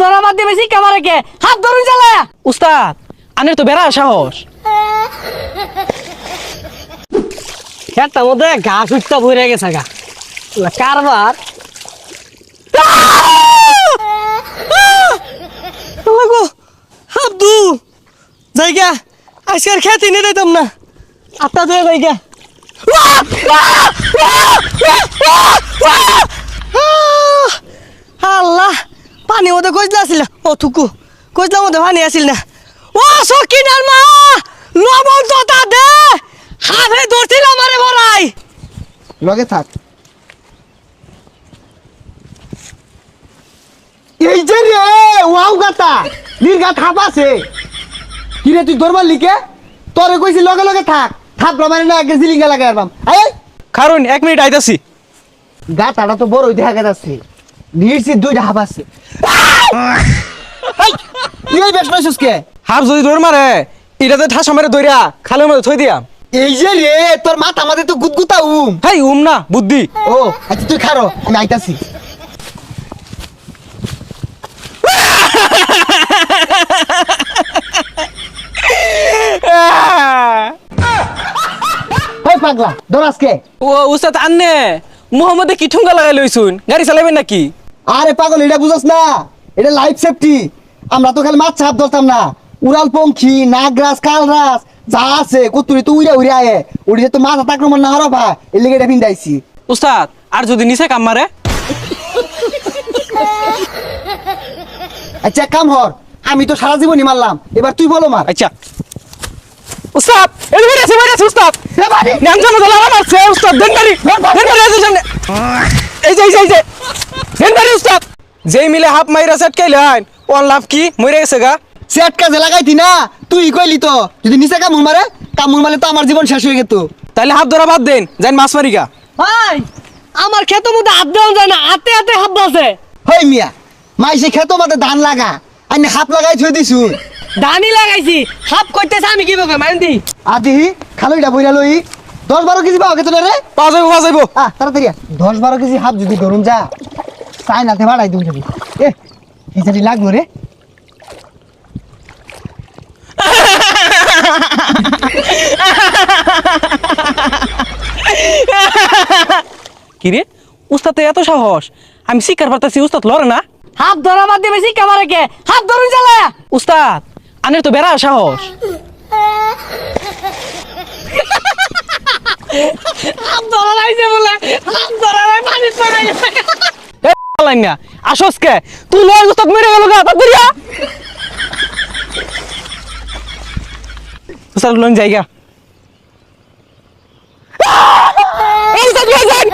ধরা বাদ দিয়ে বেশি কামারে কে হাত ধরুন চালায়া উস্তাদ আনের তো বেড়া সাহস। খেতার মধ্যে ঘাস উঠতে ভরে গেছে গা কারবার আব্দু জায়গা আজকের খেতে নিয়ে দিতাম না আত্মা ধরে জায়গা আল্লাহ পানি মধ্যে কইলা আসিল ও থুকু কইলার মধ্যে পানি আসিল না ও সকিনার মা লবণ তো তা দে হাফে ধরছিল আমারে বড়াই লগে থাক এই যে রে ওয়াও গাতা নির্ঘাত হাফ আছে কি রে তুই দরবার লিখে তোরে কইছি লগে লগে থাক থাপ রমানে না আগে জিলিঙ্গা লাগাই আরবাম আয় কারণ 1 মিনিট আইতাছি গাতাটা তো বড়ই দেখা যাচ্ছে নিরছি দুইটা হাফ আছে তুই এই বেশ নইছিস কে হাফ যদি দৌড় মারে এটাতে ঠাসা মেরে দইরা খালের মধ্যে থই দিয়াম। এই যে রে তোর মাথা আমাদের তো গুদগুতা হেই না বুদ্ধি। ও আচ্ছা তুই খারো আমি আইতাছি ওই পাগলা দরাজকে ও উস্তাদ আন্নে মোহাম্মদে কি ঠুঙ্গা লাগাই লইছুন গাড়ি চালাবেন নাকি? আরে পাগল এটা বুঝছ না এটা লাইফ সেফটি আমরা তো খালি মাছ ছাপ ধরতাম না উড়াল পঙ্খী নাগরাজ কালরাজ যা আছে কতুরি তো উড়ে উড়ে আয়ে উড়ে তো মাছ আক্রমণ না হরা ভাই এর লেগে এটা ভিন্দাইছি উস্তাদ আর যদি নিচে কাম মারে আচ্ছা কাম হর আমি তো সারা জীবনই মারলাম এবার তুই বলো মার আচ্ছা উস্তাদ এই বেরিয়েছে উস্তাদ নাম জানো দলা মারছে উস্তাদ দেনবারি আছে সামনে এই যে দেনবারি উস্তাদ যেই মিলে হাফ মাইরা সেট কাইলেন ওন লাভ কি মরে গেছে গা সেট কাজে লাগাইতি না তুই কইলি তো যদি নিচে কামুর মারলে তো আমার জীবন শেষ হয়ে যেত তাইলে হাফ ধরা বাদ দেন যাই মাছ মারি গা। ভাই আমার ক্ষেতের মধ্যে হাত দেওয়া যায় না হাতে হাতে হাত বাজে হই মিয়া মাইসে খেত মাতে ধান লাগা আইনে হাত লাগাই থই দিছু ধানি লাগাইছি হাফ করতেছে আমি কি বলবো মাইন্দি আদি খালইটা বইরা লই 10-12 কেজি পাও কেতনে রে পাওয়া যাইবো তাড়াতাড়ি 10-12 কেজি হাফ যদি গরুন যা চাইনাতে বাড়াই দিবি যদি এ হিসারি লাগলো রে কিরে উস্তাদ এত সাহস আমি শিকার পারতাছি উস্তাদ লড়ে না। হাত ধরা বাদ দিয়ে বেশি কামারে কে হাত ধরুন চালায়া উস্তাদ আনের তো বেড়া সাহস। হাত ধরা লাইছে বলে হাত ধরা লাই পানি পড়ে গেছে লাইন না আসস কে তুই লয় উস্তাদ মরে গেল গা তাড়াতাড়ি উস্তাদ লন জায়গা উস্তাদ লয় যান